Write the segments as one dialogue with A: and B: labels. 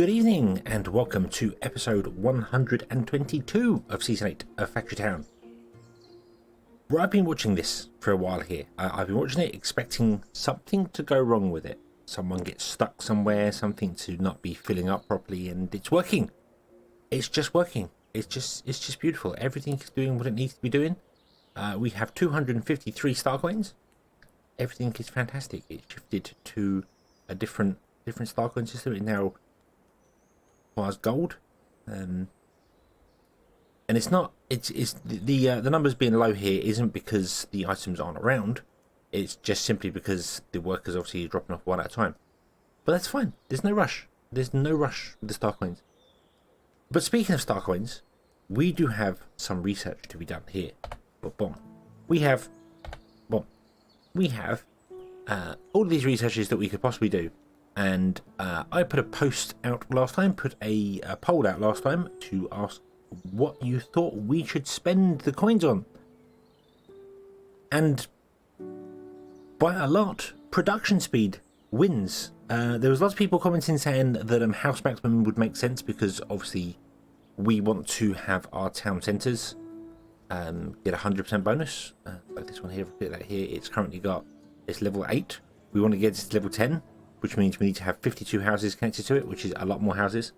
A: Good evening and welcome to episode 122 of season 8 of Factory Town. Well, I've been watching this for a while here. I've been watching it expecting something to go wrong with it. Someone gets stuck somewhere, something to not be filling up properly, and it's working. It's just working. It's just beautiful. Everything is doing what it needs to be doing. We have 253 star coins. Everything is fantastic. It shifted to a different star coin system. It now requires gold, and it's not. It's the numbers being low here isn't because the items aren't around. It's just simply because the workers obviously are dropping off one at a time. But that's fine. There's no rush. There's no rush with the star coins. But speaking of star coins, we do have some research to be done here. Boom. We have all of these researches that we could possibly do. And I put a post out last time, put a poll out last time to ask what you thought we should spend the coins on. And by a lot, production speed wins. There was lots of people commenting saying that house maximum would make sense because obviously we want to have our town centres get 100% bonus. Like this one here, look at that here, it's currently got, it's level 8. We want to get it to level 10. Which means we need to have 52 houses connected to it, which is a lot more houses.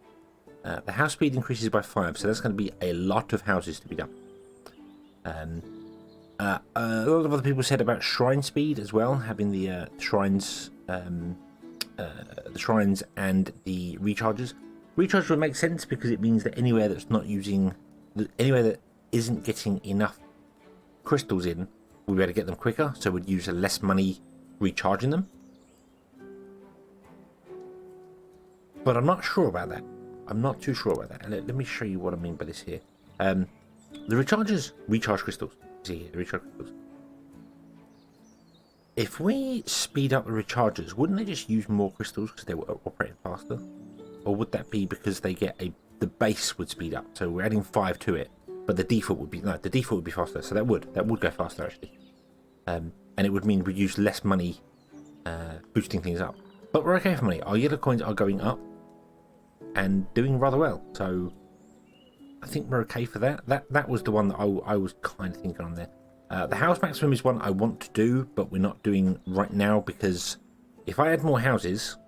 A: The house speed increases by 5, so that's going to be a lot of houses to be done. A lot of other people said about shrine speed as well, having the shrines and the recharges. Recharge would make sense because it means that anywhere that's not using, anywhere that isn't getting enough crystals in, we'll be able to get them quicker, so we'd use less money recharging them. But I'm not sure about that. I'm not too sure about that. Let me show you what I mean by this here. The recharges recharge crystals. See here, the recharge crystals. If we speed up the recharges, wouldn't they just use more crystals because they were operating faster? Or would that be because they get the base would speed up? So we're adding 5 to it, but the default would be the default would be faster. So that would go faster actually. And it would mean we'd use less money boosting things up. But we're okay for money. Our yellow coins are going up and doing rather well, so I think we're okay for that. That was the one that I was kind of thinking on there. The house maximum is one I want to do, but we're not doing right now because if I add more houses,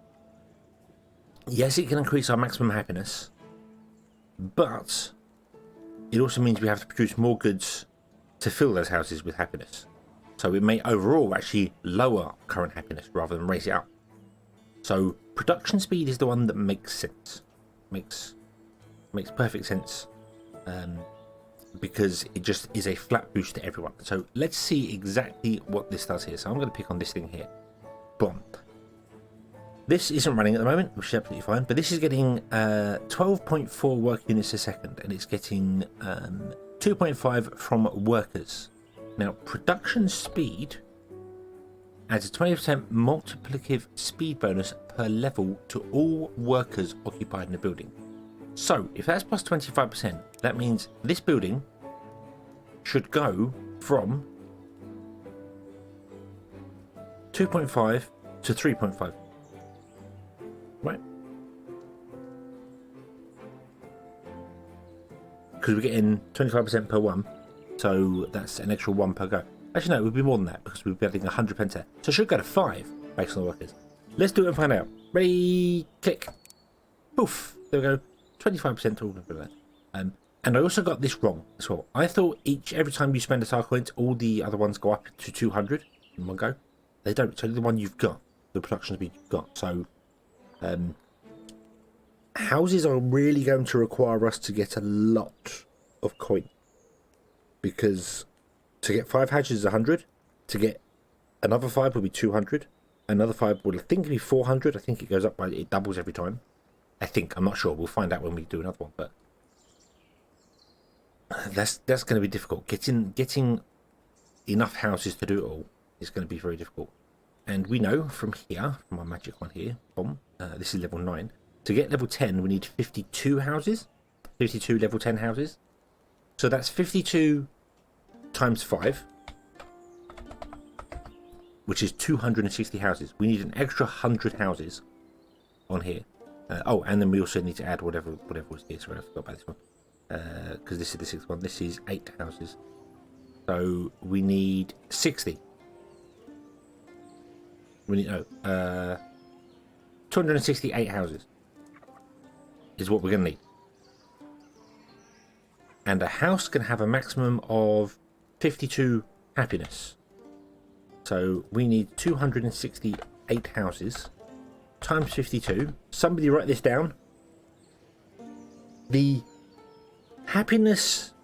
A: yes, it can increase our maximum happiness, but it also means we have to produce more goods to fill those houses with happiness. So it may overall actually lower current happiness rather than raise it up. So production speed is the one that makes sense. Makes perfect sense, because it just is a flat boost to everyone. So let's see exactly what this does here. So I'm going to pick on this thing here. Boom. This isn't running at the moment, which is absolutely fine, but this is getting 12.4 work units a second, and it's getting 2.5 from workers. Now, production speed adds a 20% multiplicative speed bonus per level to all workers occupied in the building. So, if that's plus 25%, that means this building should go from 2.5 to 3.5. Right? Because we're getting 25% per one, so that's an extra 1 per go. Actually, no, it would be more than that because we'd be adding 100 pence there. So it should go to 5 based on the workers. Let's do it and find out. Ready, click. Poof. There we go. 25% to all of that. And I also got this wrong as well. I thought every time you spend a star coins, all the other ones go up to 200 in one go. They don't. It's only the one you've got, the production speed you've got. So houses are really going to require us to get a lot of coin because to get 5 houses is 100. To get another 5 will be 200. Another 5 will, I think, be 400. I think it goes up by, it doubles every time. I think, I'm not sure. We'll find out when we do another one. But that's going to be difficult. Getting enough houses to do it all is going to be very difficult. And we know from here, from my magic one here, boom, this is level 9. To get level 10, we need 52 houses. 52 level 10 houses. So that's 52 times 5, which is 260 houses. We need an extra 100 houses on here Oh, and then we also need to add whatever was here. Sorry, I forgot about this one. Because this is the 6th one. This is 8 houses. So we need 60. We need 268 houses is what we're going to need. And a house can have a maximum of 52 happiness. So we need 268 houses times 52. Somebody write this down. The happiness,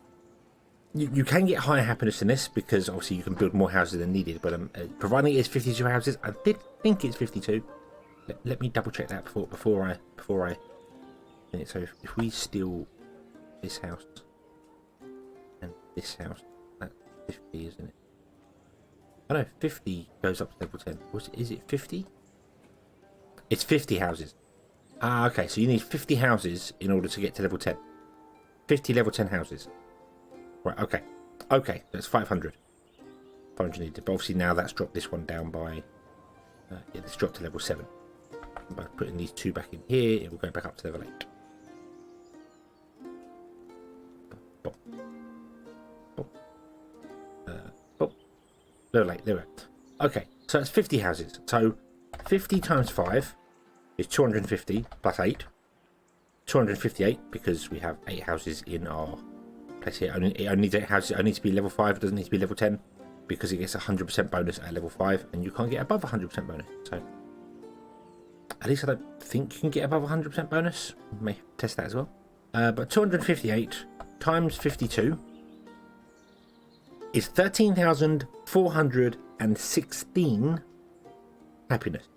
A: you can get higher happiness than this because obviously you can build more houses than needed, but providing it is 52 houses, I did think it's 52. Let me double check that before I so if we steal this house and this house, that's 50, isn't it? I know 50 goes up to level 10. Is it 50? It's 50 houses. Ah, okay, so you need 50 houses in order to get to level 10. 50 level 10 houses. Right, okay. Okay, that's 500. 500 needed. But obviously now that's dropped this one down by... yeah, it's dropped to level 7. And by putting these 2 back in here, it will go back up to level 8. Boom. Boom. Boom. Level 8, there we go. Okay, so it's 50 houses. So 50 times 5 is 250 plus 8. 258 because we have 8 houses in our place here. It only needs 8 houses. It only needs to be level 5. It doesn't need to be level 10 because it gets 100% bonus at level 5 and you can't get above 100% bonus. So at least I don't think you can get above 100% bonus. We may test that as well. But 258 times 52 is 13,416 happiness.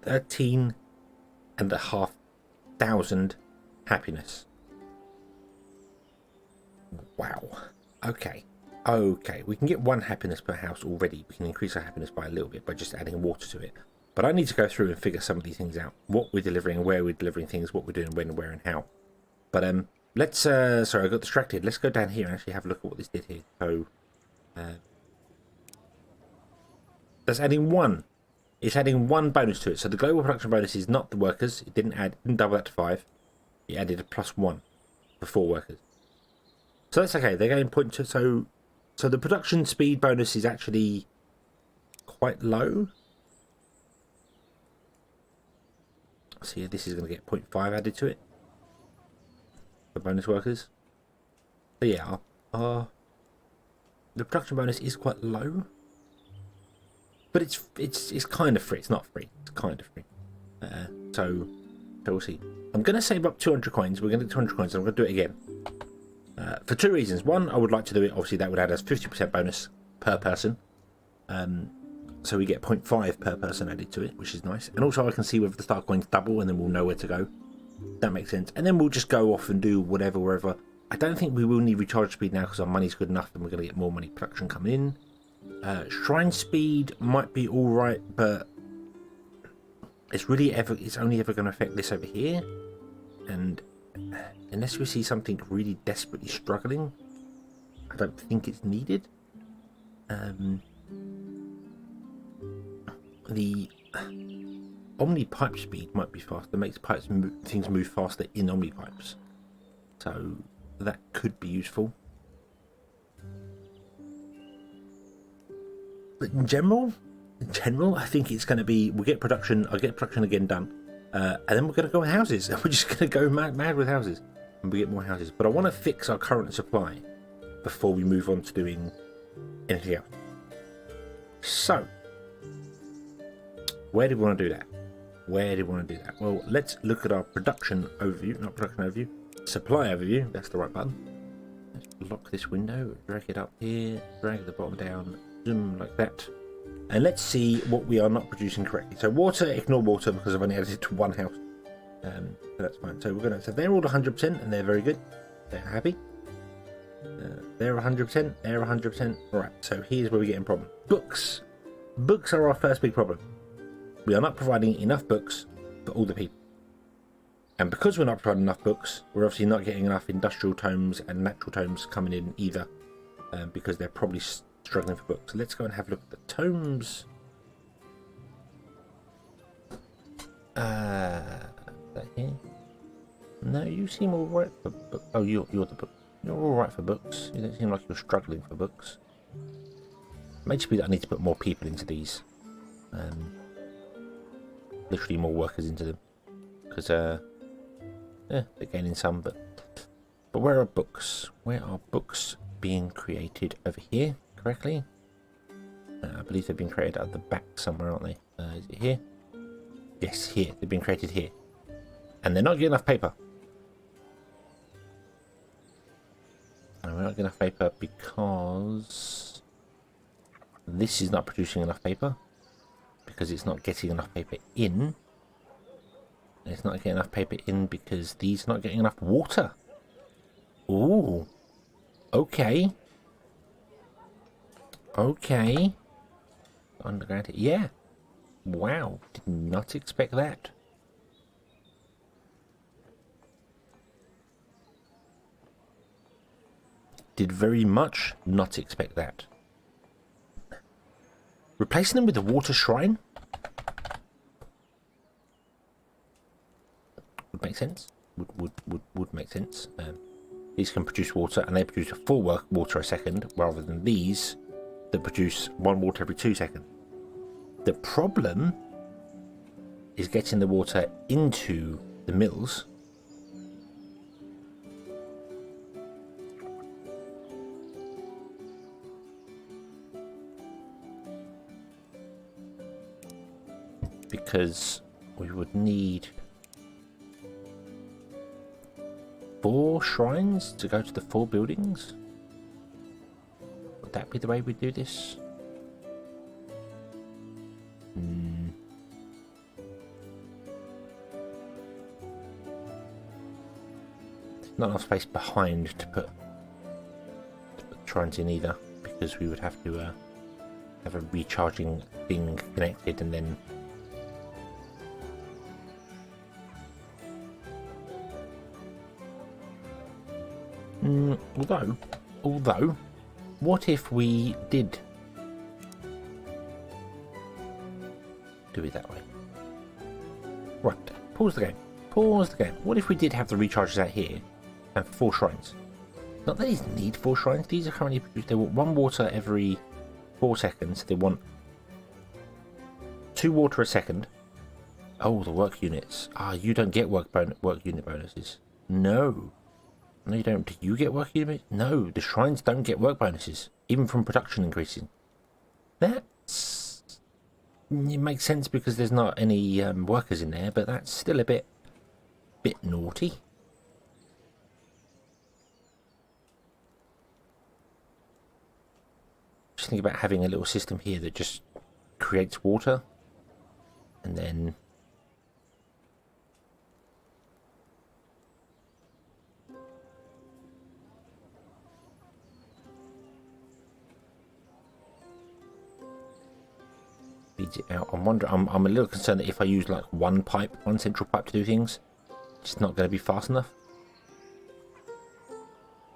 A: $13,500 happiness. Wow. Okay. Okay. We can get 1 happiness per house already. We can increase our happiness by a little bit by just adding water to it. But I need to go through and figure some of these things out. What we're delivering, where we're delivering things, what we're doing, when, where, and how. But let's. Sorry, I got distracted. Let's go down here and actually have a look at what this did here. So that's adding 1. It's adding 1 bonus to it. So the global production bonus is not the workers. It didn't double that to 5. It added a +1 for 4 workers. So that's okay. They're getting 0.2. So the production speed bonus is actually quite low. So yeah, this is going to get 0.5 added to it for bonus workers. So yeah, the production bonus is quite low. But it's kind of free. It's not free. It's kind of free. So we'll see. I'm going to save up 200 coins. We're going to get 200 coins. And I'm going to do it again. For 2 reasons. One, I would like to do it. Obviously, that would add us 50% bonus per person. So we get 0.5 per person added to it, which is nice. And also, I can see whether the star coins double, and then we'll know where to go. That makes sense. And then we'll just go off and do whatever, wherever. I don't think we will need recharge speed now because our money's good enough, and we're going to get more money production coming in. Shrine speed might be all right, but it's only ever going to affect this over here, and unless we see something really desperately struggling, I don't think it's needed. The Omni pipe speed might be faster. It makes things move faster in Omni pipes, so that could be useful. But in general, I think it's going to be, I'll get production again done, and then we're going to go with houses. We're just going to go mad with houses, and we get more houses. But I want to fix our current supply before we move on to doing anything else. So, where do we want to do that? Well, let's look at our production overview, not production overview, supply overview. That's the right button. Let's lock this window, drag it up here, drag the bottom down, zoom like that, and let's see what we are not producing correctly. So water, ignore water because I've only added it to 1 house, so that's fine. So so they're all 100% and they're very good. They're happy. They're 100%. They're 100%. All right. So here's where we get in problem. Books are our first big problem. We are not providing enough books for all the people, and because we're not providing enough books, we're obviously not getting enough industrial tomes and natural tomes coming in either, because they're probably struggling for books. Let's go and have a look at the tomes. That here? No, you seem all right for books. Oh, you're the book. You're all right for books. You don't seem like you're struggling for books. It may just be that I need to put more people into these. Literally more workers into them. Because, they're gaining some, but where are books? Where are books being created over here, correctly? I believe they've been created at the back somewhere, aren't they? Is it here? Yes, here. They've been created here. And they're not getting enough paper. And we're not getting enough paper because this is not producing enough paper. Because it's not getting enough paper in. And it's not getting enough paper in because these are not getting enough water. Ooh. Okay. Okay. Underground here. Yeah. Wow. Did not expect that. Did very much not expect that. Replacing them with a water shrine would make sense. Would make sense. These can produce water, and they produce a full water a second, rather than these that produce 1 water every 2 seconds. The problem is getting the water into the mills. Because we would need 4 shrines to go to the 4 buildings. Would that be the way we do this? There's not enough space behind to put shrines in either, because we would have to have a recharging thing connected and then although, what if we did do it that way? Right, pause the game. Pause the game. What if we did have the recharges out here and 4 shrines? Not that these need 4 shrines. These are currently produced. They want 1 water every 4 seconds. They want 2 water a second. Oh, the work units. Ah, you don't get work unit bonuses. No. No, you don't. Do you get work unit? No, the shrines don't get work bonuses, even from production increasing. It makes sense because there's not any workers in there, but that's still a bit naughty. Just think about having a little system here that just creates water, and then feeds it out. I'm a little concerned that if I use like one central pipe to do things, it's not going to be fast enough.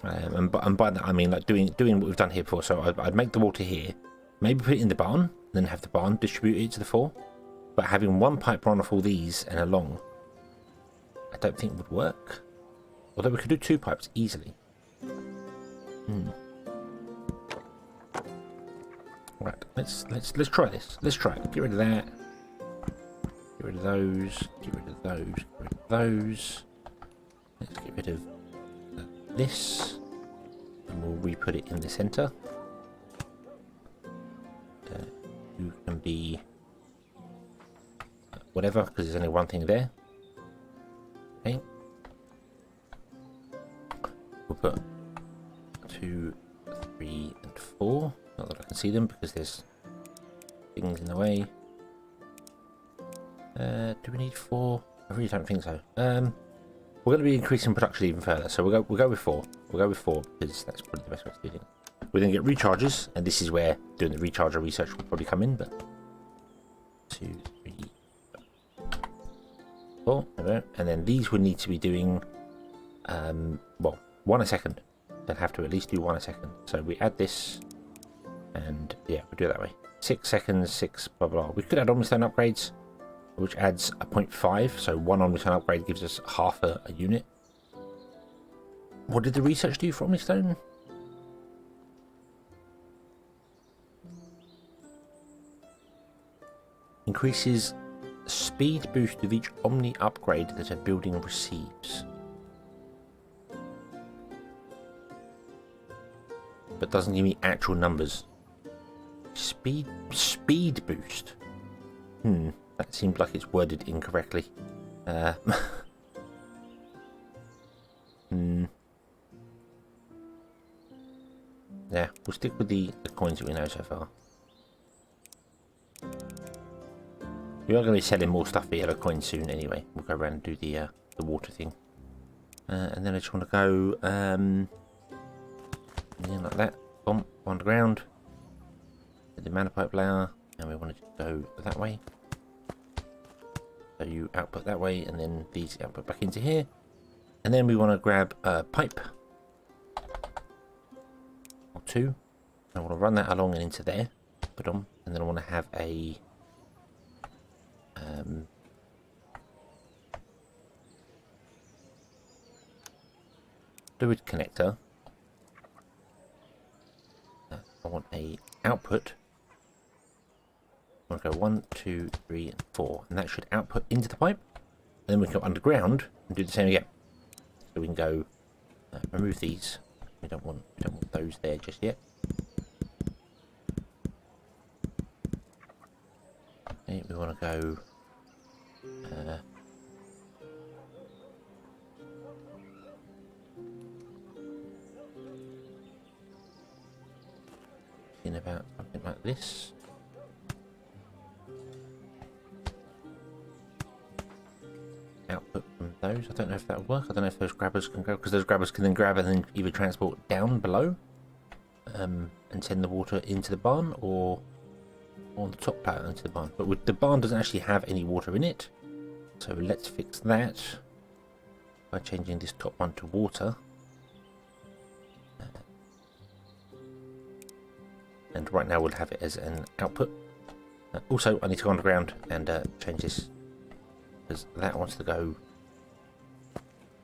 A: And by that I mean like doing what we've done here before. So I'd make the water here, maybe put it in the barn, then have the barn distribute it to the 4. But having one pipe run off all these and along, I don't think would work. Although we could do 2 pipes easily. Right, let's try this. Let's try it. Get rid of that. Get rid of those. Get rid of those. Get rid of those. Let's get rid of this, and we'll re-put it in the center. You can be whatever, because there's only one thing there. Okay. We'll put 2, 3, and 4. Not that I can see them because there's things in the way. Do we need 4? I really don't think so. We're going to be increasing production even further, so we'll go with 4. We'll go with 4 because that's probably the best way to do things. We're going to get recharges, and this is where doing the recharger research will probably come in. But 2, 3, 4, and then these would need to be doing well 1 a second. They'll have to at least do 1 a second. So we add this And yeah, we'll do it that way. 6 seconds, 6 blah blah. We could add Omnistone upgrades, which adds a 0.5. So one Omnistone upgrade gives us half a unit. What did the research do for Omnistone? Increases speed boost of each Omni upgrade that a building receives. But doesn't give me actual numbers. Speed boost. That seems like it's worded incorrectly. Yeah, we'll stick with the coins that we know so far. We are going to be selling more stuff for yellow coins soon anyway. We'll go around and do the water thing. And then I just want to go like that. Boom, underground. The mana pipe layer. And we want to go that way. So you output that way, and then these output back into here. And then we want to grab a pipe. Or 2. I want to run that along and into there. Put on. And then I want to have a fluid connector. I want a output. I want to go 1, 2, 3, and 4, and that should output into the pipe. And then we can go underground and do the same again. So we can go remove these. We don't want those there just yet. Okay, we want to go. In about something like this. Output from those. I don't know if that'll work. I don't know if those grabbers can go, because those grabbers can then grab and then either transport down below and send the water into the barn, or on the top platter into the barn. But the barn doesn't actually have any water in it, so let's fix that by changing this top one to water. And right now we'll have it as an output. Also, I need to go underground and change this, because that wants to go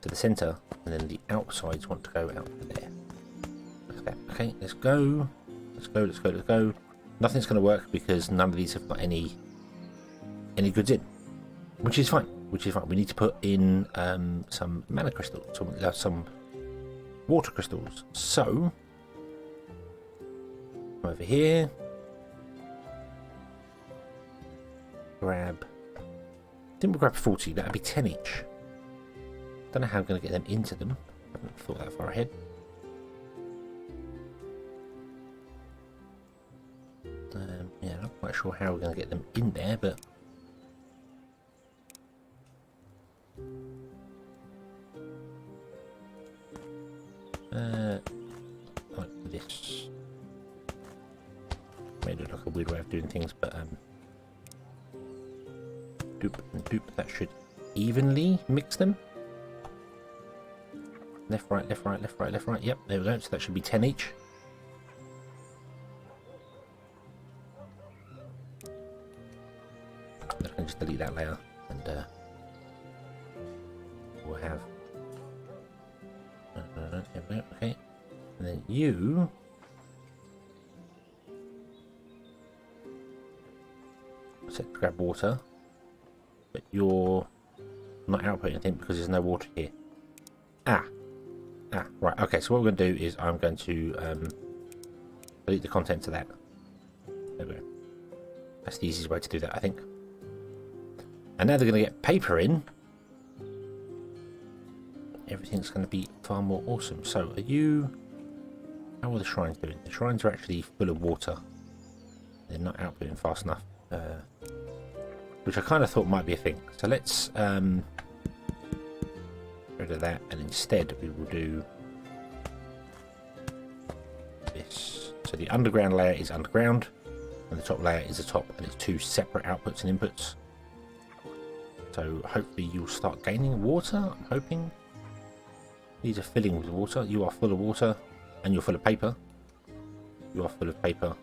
A: to the center, and then the outsides want to go out to there. Like that. Okay, let's go. Let's go. Let's go. Let's go. Nothing's going to work because none of these have got any goods in, which is fine. Which is fine. We need to put in some mana crystals, some water crystals. So. Over here, grab. Didn't we grab 40? That'd be 10 each. Don't know how I'm going to get them into them. I haven't thought that far ahead. Yeah, not quite sure how we're going to get them in there, but like this. Made it like a weird way of doing things, but doop and doop. That should evenly mix them. Left, right, left, right, left, right, left, right. Yep, there we go. So that should be 10 each. I can just delete that layer, and we'll have. There we go. Okay, and then you. Set to grab water, but you're not outputting anything because there's no water here. Right, okay, so what we're going to do is I'm going to delete the contents of that. There we go. That's the easiest way to do that, I think. And now they're going to get paper in. Everything's going to be far more awesome. So are you... How are the shrines doing? The shrines are actually full of water. They're not outputting fast enough. Which I kind of thought might be a thing. So let's get rid of that, and instead we will do this. So the underground layer is underground, and the top layer is the top, and it's 2 separate outputs and inputs. So hopefully you'll start gaining water, I'm hoping. These are filling with water. You are full of water, and you're full of paper. You are full of paper.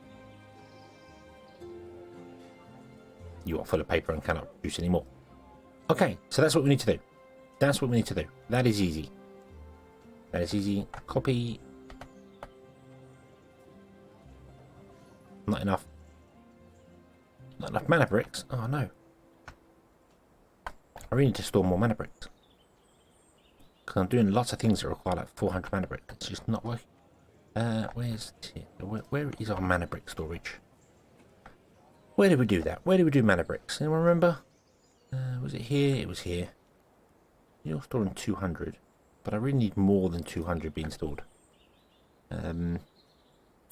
A: you are full of paper and cannot produce anymore. Okay, so that's what we need to do. That's what we need to do. That is easy. That is easy. Copy. Not enough. Not enough mana bricks. Oh no. I really need to store more mana bricks. Because I'm doing lots of things that require like 400 mana bricks. It's just not working. Where's where is our mana brick storage? Where did we do that? Where did we do mana bricks? Anyone remember? Was it here? It was here. You're storing 200, but I really need more than 200 being stored. Do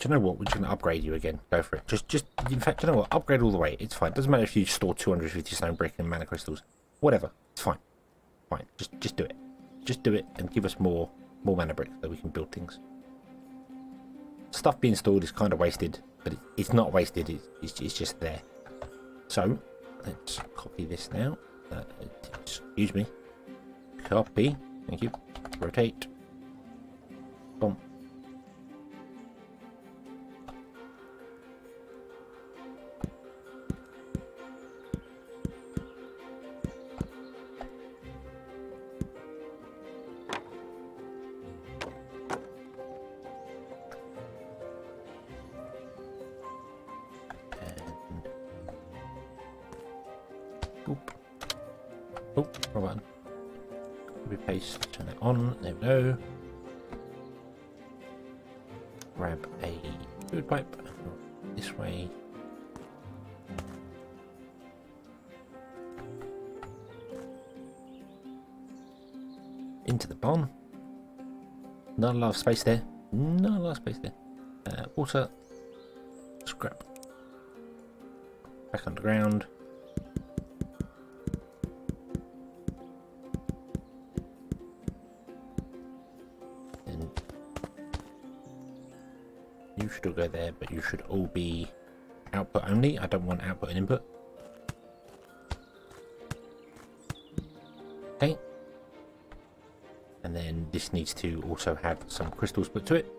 A: you know what? We're just going to upgrade you again. Go for it. Just in fact, you know what? Upgrade all the way. It's fine. Doesn't matter if you store 250 stone brick and mana crystals. Whatever. It's fine. Fine. Just do it. Just do it and give us more mana bricks so we can build things. Stuff being stored is kind of wasted, but it's not wasted. It's just there. So let's copy this now. Excuse me. Copy. Thank you. Rotate. Boom. Oh, wrong button. Copy paste, turn it on, there we go. Grab a food pipe this way. Into the barn. Not a lot of space there. Not a lot of space there. Water. Scrap. Back underground. You should all go there, but you should all be output only. I don't want output and input. Okay. And then this needs to also have some crystals put to it.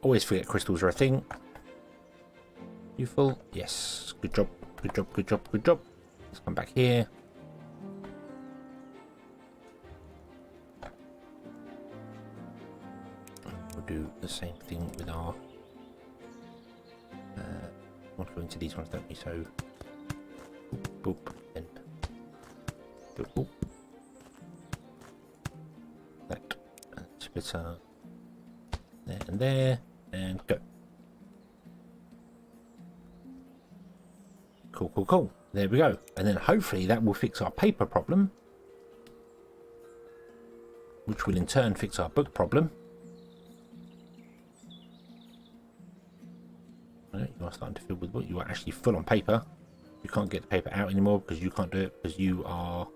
A: Always forget crystals are a thing. You full? Yes. Good job. Good job. Good job. Good job. Let's come back here. We'll do the same thing with our. Want to go into these ones, don't we? So, boop, and boop, boop. That splitter there, and go. Cool, cool, cool. There we go. And then hopefully that will fix our paper problem, which will in turn fix our book problem. You are starting to fill with what you are actually full on paper. You can't get the paper out anymore because you can't do it because you are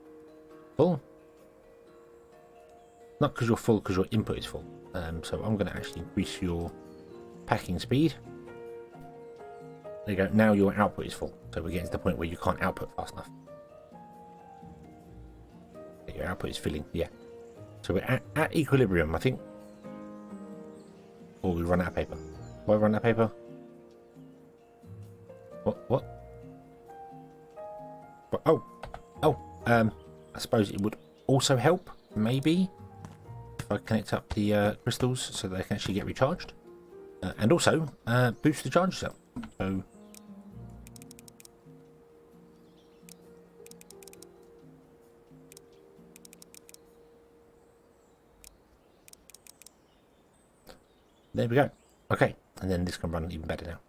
A: full. Not because you're full, because your input is full. So I'm going to actually increase your packing speed. There you go. Now your output is full. So we're getting to the point where you can't output fast enough. Your output is filling. Yeah. So we're at equilibrium, I think. Or we run out of paper. Why run out of paper? What? Oh, I suppose it would also help, maybe, if I connect up the crystals so they can actually get recharged. And also, boost the charges up. So, there we go. Okay, and then this can run even better now.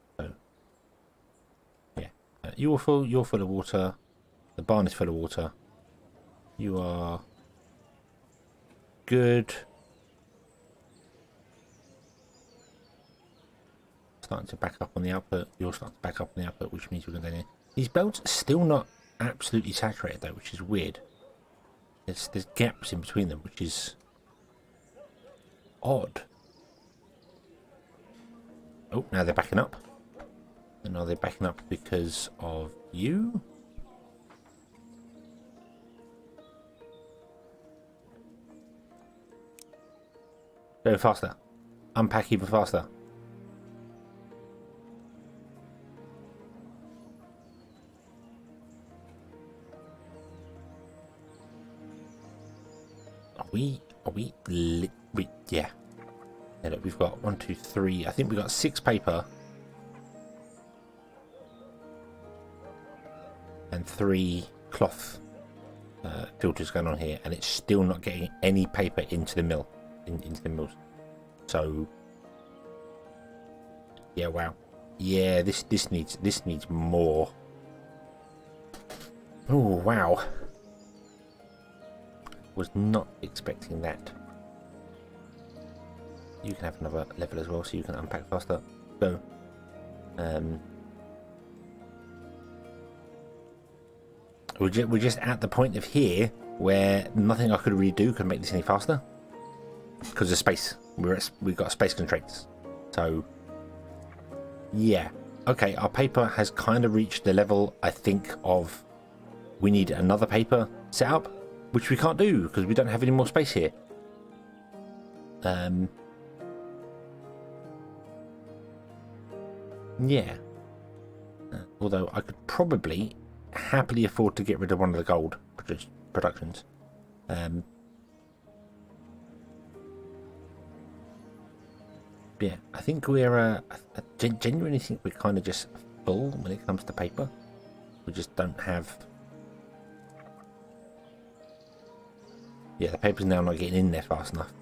A: You're full of water. The barn is full of water. You are good. Starting to back up on the output. You're starting to back up on the output, which means we're going to. These belts are still not absolutely saturated though, which is weird. There's gaps in between them, which is odd. Oh, now they're backing up. And are they backing up because of you? Go faster. Unpack even faster. Yeah. Yeah, look, we've got 1, 2, 3. I think we've got 6 paper and 3 cloth filters going on here, and it's still not getting any paper into the mill, into the mills. So yeah, wow. Yeah, this needs more. Oh wow. Was not expecting that. You can have another level as well, so you can unpack faster. Go. We're just at the point of here where nothing I could really do could make this any faster because of space. We've got space constraints. So yeah, okay. Our paper has kind of reached the level, I think, of we need another paper setup, which we can't do because we don't have any more space here. Yeah. Although I could probably happily afford to get rid of one of the gold productions. Yeah, I think we're. I genuinely think we're kind of just full when it comes to paper. We just don't have. Yeah, the paper's now not getting in there fast enough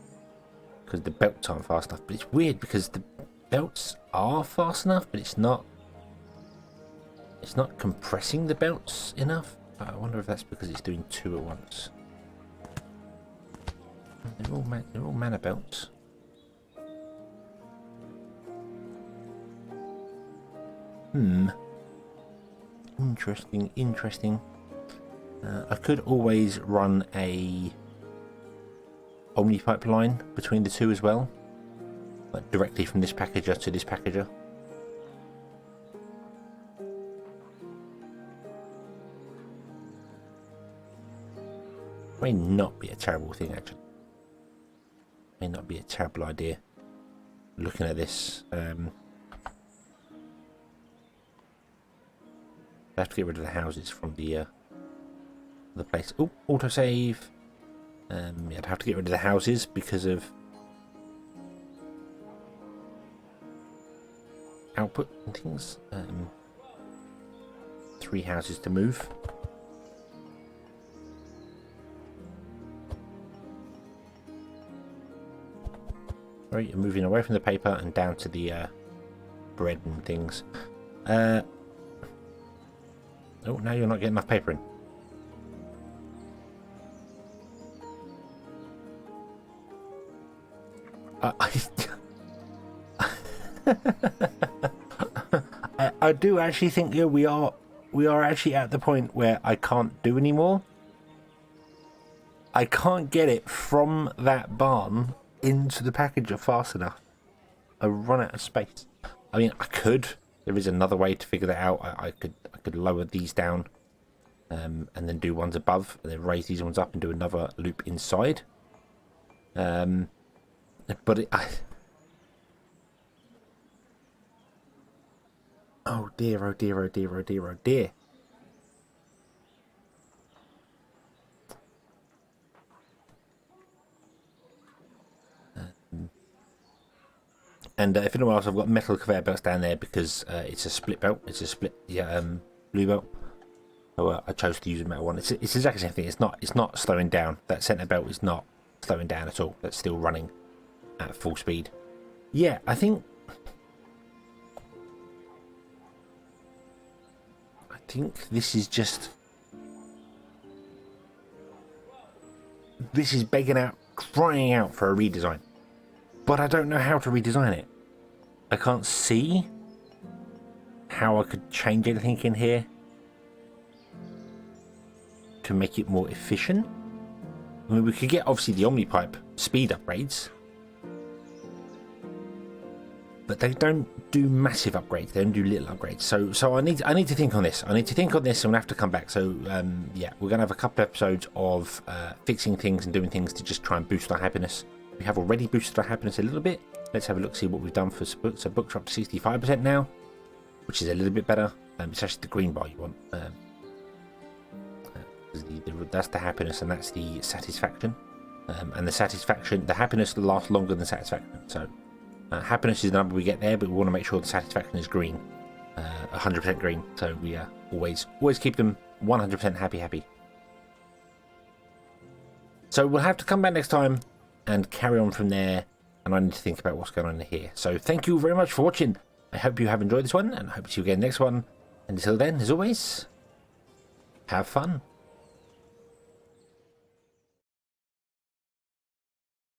A: because the belts aren't fast enough. But it's weird because the belts are fast enough, but it's not. It's not compressing the belts enough. I wonder if that's because it's doing 2 at once. They're all mana belts. Interesting. I could always run a Omni pipeline between the two as well, like directly from this packager to this packager. May not be a terrible thing, actually. May not be a terrible idea. Looking at this, I have to get rid of the houses from the place. Oh, autosave. Yeah, I'd have to get rid of the houses because of output and things. 3 houses to move. Right, you're moving away from the paper and down to the bread and things. Oh, now you're not getting enough paper in. I do actually think, yeah, we are actually at the point where I can't do anymore. I can't get it from that barn into the packager fast enough. I run out of space. I mean, I could. There is another way to figure that out. I could lower these down, and then do ones above, and then raise these ones up and do another loop inside. But oh dear, oh dear, oh dear, oh dear, oh dear. And if anyone else, I've got metal conveyor belts down there because it's a split belt. It's a split, blue belt. So I chose to use a metal one. It's exactly the same thing. It's not slowing down. That center belt is not slowing down at all. That's still running at full speed. Yeah, I think this is just begging out, crying out for a redesign. But I don't know how to redesign it. I can't see how I could change anything in here to make it more efficient. I mean, we could get obviously the Omnipipe speed upgrades, but they don't do massive upgrades. They don't do little upgrades. So I need to think on this. I need to think on this, and we'll have to come back. So yeah, we're gonna have a couple of episodes of fixing things and doing things to just try and boost our happiness. We have already boosted our happiness a little bit. Let's have a look, see what we've done for books. So books are up to 65% now, which is a little bit better. It's actually the green bar you want. That's the happiness and that's the satisfaction. And the satisfaction, the happiness lasts longer than satisfaction. So happiness is the number we get there, but we want to make sure the satisfaction is green, 100% green. So we always keep them 100% happy. So we'll have to come back next time and carry on from there. And I need to think about what's going on here. So thank you very much for watching. I hope you have enjoyed this one, and I hope to see you again next one. And until then, as always, have fun.